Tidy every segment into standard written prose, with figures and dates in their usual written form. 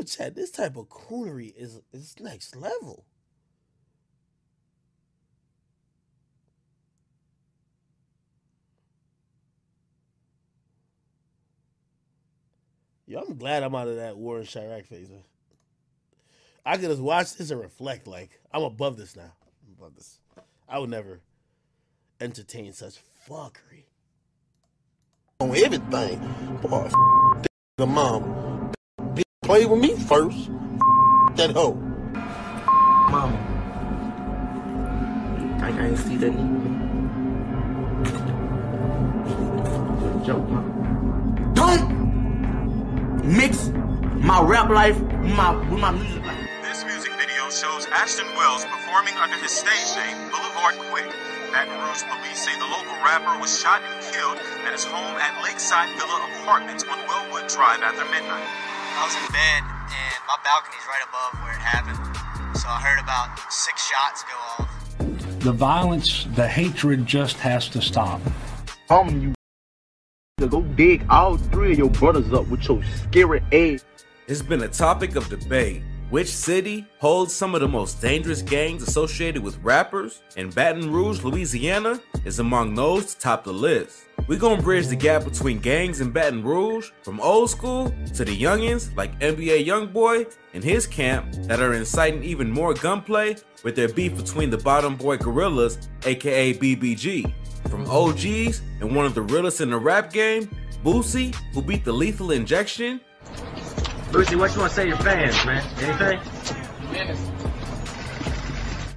Yo, Chad, this type of coonery is next level. Yo, I'm glad I'm out of that war in Chirac phase, man. I can just watch this and reflect, like, I'm above this now. I'm above this. I would never entertain such fuckery. On everything. Boy, the mom. Play with me first. That hoe. Mama. I ain't see that nigga. Joke, mama. Don't mix my rap life with my music life. This music video shows Ashton Wells performing under his stage name, Boulevard Quick. Baton Rouge police say the local rapper was shot and killed at his home at Lakeside Villa Apartments on Wellwood Drive after midnight. I was in bed and my balcony's right above where it happened. So I heard about 6 shots go off. The violence, the hatred just has to stop. You to go dig all 3 of your brothers up with your scary ass. It's been a topic of debate. Which city holds some of the most dangerous gangs associated with rappers? And Baton Rouge, Louisiana is among those to top the list. We're gonna bridge the gap between gangs in Baton Rouge, from old school to the youngins like NBA Youngboy and his camp that are inciting even more gunplay with their beef between the Bottom Boy Gorillas, aka BBG. From OGs and one of the realest in the rap game, Boosie, who beat the Lethal Injection. Boosie, what you want to say to your fans, man? Anything?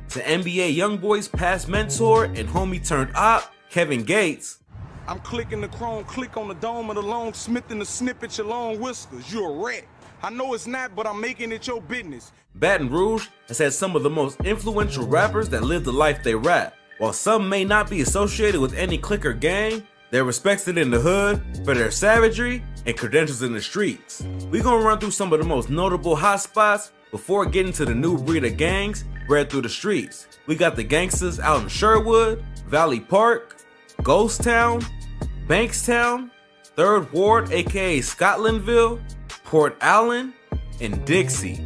To NBA Youngboy's past mentor and homie turned op, Kevin Gates. I'm clicking the chrome, click on the dome of the long smith and the snippet your long whiskers. You're a rat. I know it's not, but I'm making it your business. Baton Rouge has had some of the most influential rappers that live the life they rap. While some may not be associated with any clique or gang, they're respected in the hood for their savagery and credentials in the streets. We're gonna run through some of the most notable hotspots before getting to the new breed of gangs bred through the streets. We got the gangsters out in Sherwood, Valley Park, Ghost Town, Bankstown, 3rd Ward aka Scotlandville, Port Allen, and Dixie.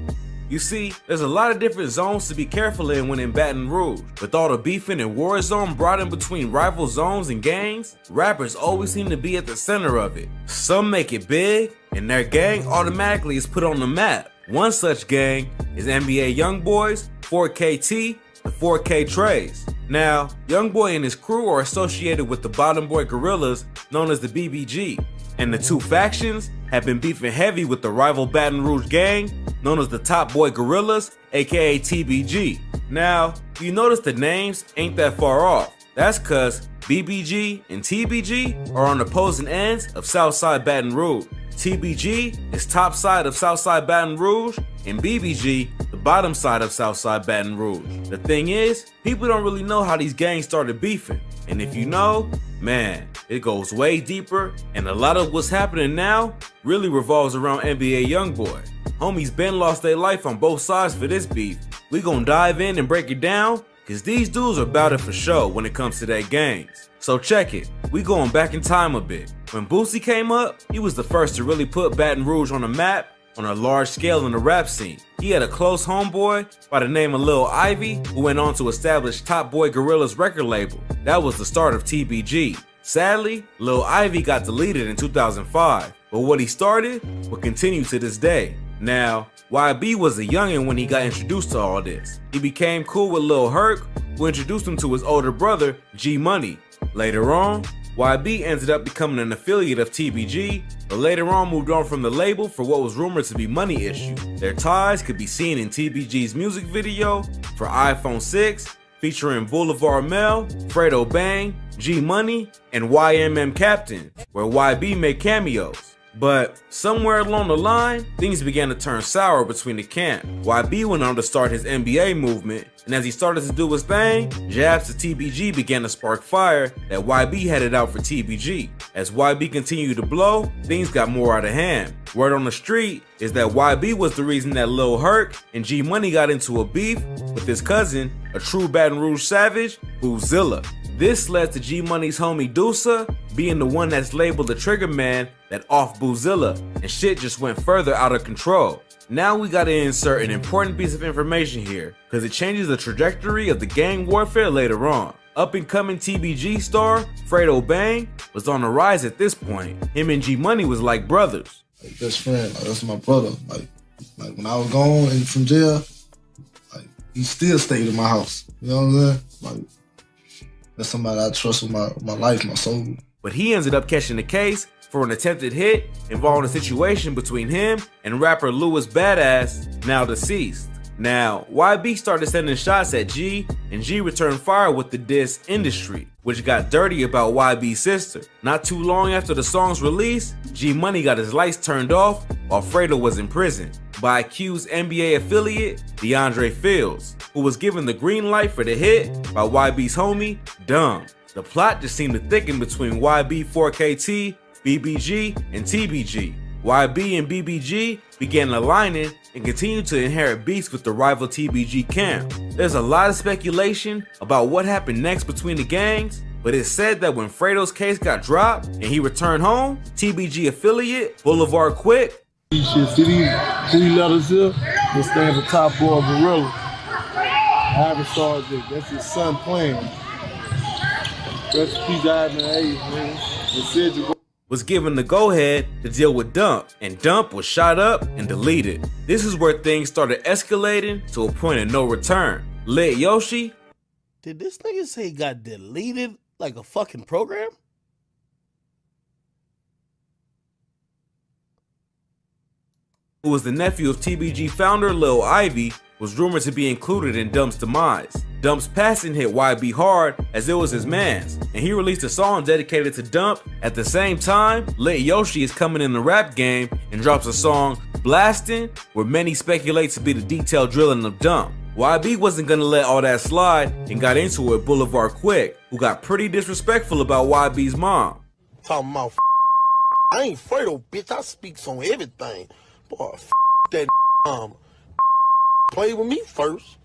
You see, there's a lot of different zones to be careful in when in Baton Rouge. With all the beefing and war zone brought in between rival zones and gangs, rappers always seem to be at the center of it. Some make it big, and their gang automatically is put on the map. One such gang is NBA Youngboy's 4KT, the 4K Trays. Now, Youngboy and his crew are associated with the Bottom Boy Gorillas, known as the BBG. And the two factions have been beefing heavy with the rival Baton Rouge gang, known as the Top Boy Gorillas, aka TBG. Now, you notice the names ain't that far off. That's cause BBG and TBG are on opposing ends of Southside Baton Rouge. TBG is top side of Southside Baton Rouge, and BBG the bottom side of Southside Baton Rouge. The thing is, people don't really know how these gangs started beefing. And if you know, man, it goes way deeper, and a lot of what's happening now really revolves around NBA Youngboy. Homies been lost their life on both sides for this beef. We gon' dive in and break it down, cause these dudes are about it for show when it comes to their gangs. So check it, we going back in time a bit. When Boosie came up, he was the first to really put Baton Rouge on the map on a large scale in the rap scene. He had a close homeboy by the name of Lil Ivy, who went on to establish Top Boy Gorilla's record label. That was the start of TBG. Sadly, Lil Ivy got deleted in 2005, but what he started will continue to this day. Now, YB was a youngin' when he got introduced to all this. He became cool with Lil Herc, who introduced him to his older brother, G Money. Later on, YB ended up becoming an affiliate of TBG, but later on moved on from the label for what was rumored to be money issues. Their ties could be seen in TBG's music video for iPhone 6, featuring Boulevard Mel, Fredo Bang, G Money, and YMM Captain, where YB made cameos. But somewhere along the line, things began to turn sour between the camp. YB went on to start his NBA movement, and as he started to do his thing, jabs to TBG began to spark fire that YB headed out for TBG. As YB continued to blow, things got more out of hand. Word on the street is that YB was the reason that Lil Herc and G Money got into a beef with his cousin, a true Baton Rouge savage, Boozilla. This led to G Money's homie Deusa being the one that's labeled the trigger man that off Boozilla, and shit just went further out of control. Now we gotta insert an important piece of information here, cause it changes the trajectory of the gang warfare later on. Up and coming TBG star, Fredo Bang, was on the rise at this point. Him and G Money was like brothers. Like best friend, like that's my brother. Like when I was gone and from jail, like he still stayed in my house. You know what I'm saying? Like that's somebody I trust with my life, my soul. But he ended up catching the case for an attempted hit involving a situation between him and rapper Louis Badass, now deceased. Now, YB started sending shots at G, and G returned fire with the diss Industry, which got dirty about YB's sister. Not too long after the song's release, G Money got his lights turned off while Fredo was in prison by accused NBA affiliate DeAndre Fields, who was given the green light for the hit by YB's homie, Dumb. The plot just seemed to thicken between YB 4KT, BBG, and TBG. YB and BBG began aligning and continued to inherit beefs with the rival TBG camp. There's a lot of speculation about what happened next between the gangs, but it's said that when Fredo's case got dropped and he returned home, TBG affiliate Boulevard Quick. You should see these 3 letters here that stand for Top Boy Gorilla. Ivan Sergeant, that's his son playing. Recipe died in the 80s, man. And said you was given the go-ahead to deal with Dump, and Dump was shot up and deleted. This is where things started escalating to a point of no return. Lit Yoshi. Did this nigga say he got deleted like a fucking program? Who was the nephew of TBG founder Lil Ivy, was rumored to be included in Dump's demise. Dump's passing hit YB hard as it was his man's, and he released a song dedicated to Dump. At the same time, Lit Yoshi is coming in the rap game and drops a song, Blastin', where many speculate to be the detailed drilling of Dump. YB wasn't gonna let all that slide and got into it with Boulevard Quick, who got pretty disrespectful about YB's mom. Talking about I ain't Fredo, bitch. I speaks on everything. Boy, that play with me first.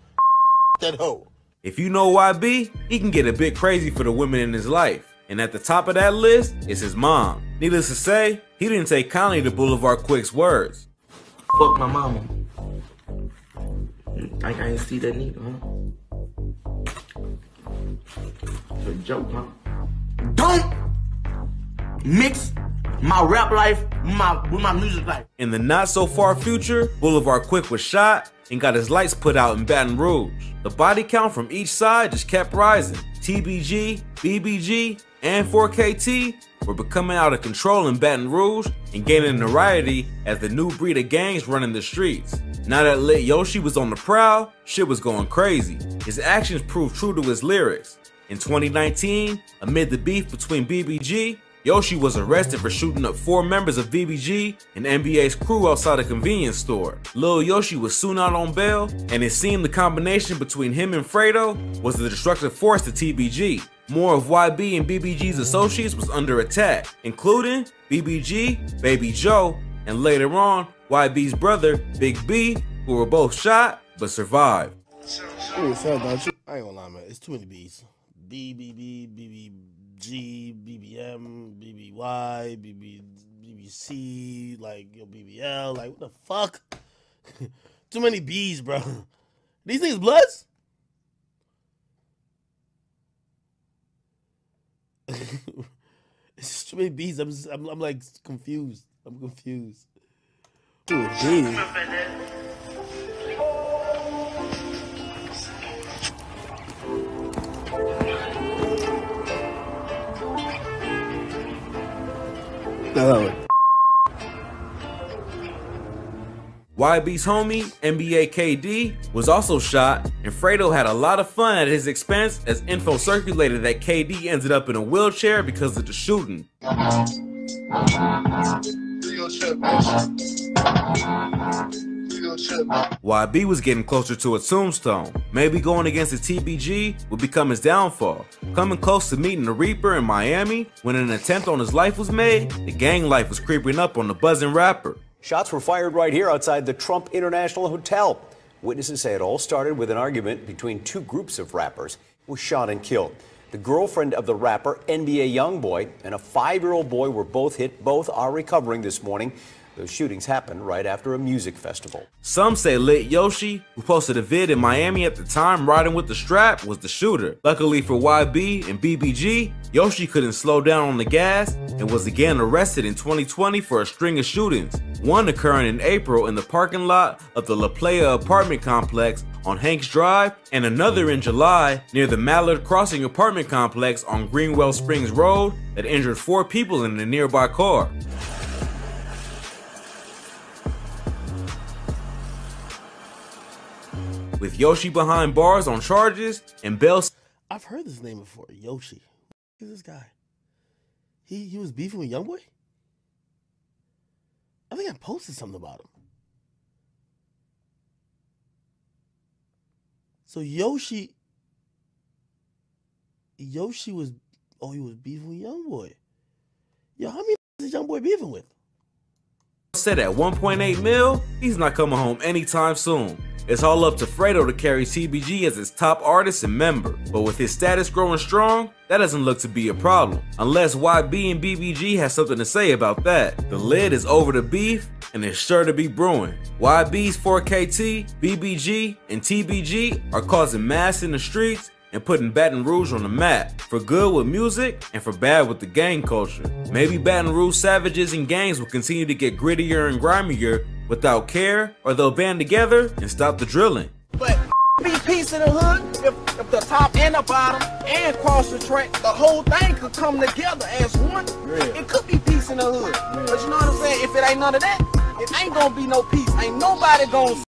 That hoe. If you know YB, he can get a bit crazy for the women in his life. And at the top of that list is his mom. Needless to say, he didn't take kindly to Boulevard Quick's words. Fuck my mama. I ain't see that neither, huh? It's a joke, huh? Don't mix my rap life with my music life. In the not so far future, Boulevard Quick was shot and got his lights put out in Baton Rouge. The body count from each side just kept rising. TBG, BBG, and 4KT were becoming out of control in Baton Rouge and gaining notoriety as the new breed of gangs running the streets. Now that Lit Yoshi was on the prowl, shit was going crazy. His actions proved true to his lyrics. In 2019, amid the beef between BBG, Yoshi was arrested for shooting up 4 members of BBG and NBA's crew outside a convenience store. Lil Yoshi was soon out on bail, and it seemed the combination between him and Fredo was the destructive force to TBG. More of YB and BBG's associates was under attack, including BBG, Baby Joe, and later on, YB's brother, Big B, who were both shot but survived. I ain't gonna lie, man. It's too many B's. BBG, BBM, BBY, BBC, like, yo, BBL, like, what the fuck? Too many B's, bro. These things bloods? It's just too many B's. I'm like confused. I'm confused. Too many B's. YB's homie, NBA KD, was also shot, and Fredo had a lot of fun at his expense as info circulated that KD ended up in a wheelchair because of the shooting. YB was getting closer to a tombstone. Maybe going against the TBG would become his downfall. Coming close to meeting the Reaper in Miami, when an attempt on his life was made, the gang life was creeping up on the buzzing rapper. Shots were fired right here outside the Trump International Hotel. Witnesses say it all started with an argument between 2 groups of rappers who was shot and killed. The girlfriend of the rapper, NBA YoungBoy, and a 5-year-old boy were both hit. Both are recovering this morning. Those shootings happened right after a music festival. Some say Lit Yoshi, who posted a vid in Miami at the time riding with the strap, was the shooter. Luckily for YB and BBG, Yoshi couldn't slow down on the gas and was again arrested in 2020 for a string of shootings, one occurring in April in the parking lot of the La Playa apartment complex on Hanks Drive, and another in July near the Mallard Crossing apartment complex on Greenwell Springs Road that injured 4 people in a nearby car. With Yoshi behind bars on charges and Bell. I've heard this name before. Yoshi. Who's this guy? He was beefing with Youngboy? I think I posted something about him. So Yoshi was, he was beefing with Youngboy. Yo, how many is Youngboy beefing with? Said at 1.8 mil, he's not coming home anytime soon. It's all up to Fredo to carry TBG as his top artist and member, but with his status growing strong, that doesn't look to be a problem, unless YB and BBG has something to say about that. The lid is over the beef, and it's sure to be brewing. YB's 4KT, BBG, and TBG are causing mass in the streets and putting Baton Rouge on the map, for good with music and for bad with the gang culture. Maybe Baton Rouge savages and gangs will continue to get grittier and grimier without care, or they'll band together and stop the drilling. But be peace in the hood, if the top and the bottom and cross the track, the whole thing could come together as one. It could be peace in the hood. But you know what I'm saying? If it ain't none of that, it ain't gonna be no peace. Ain't nobody gonna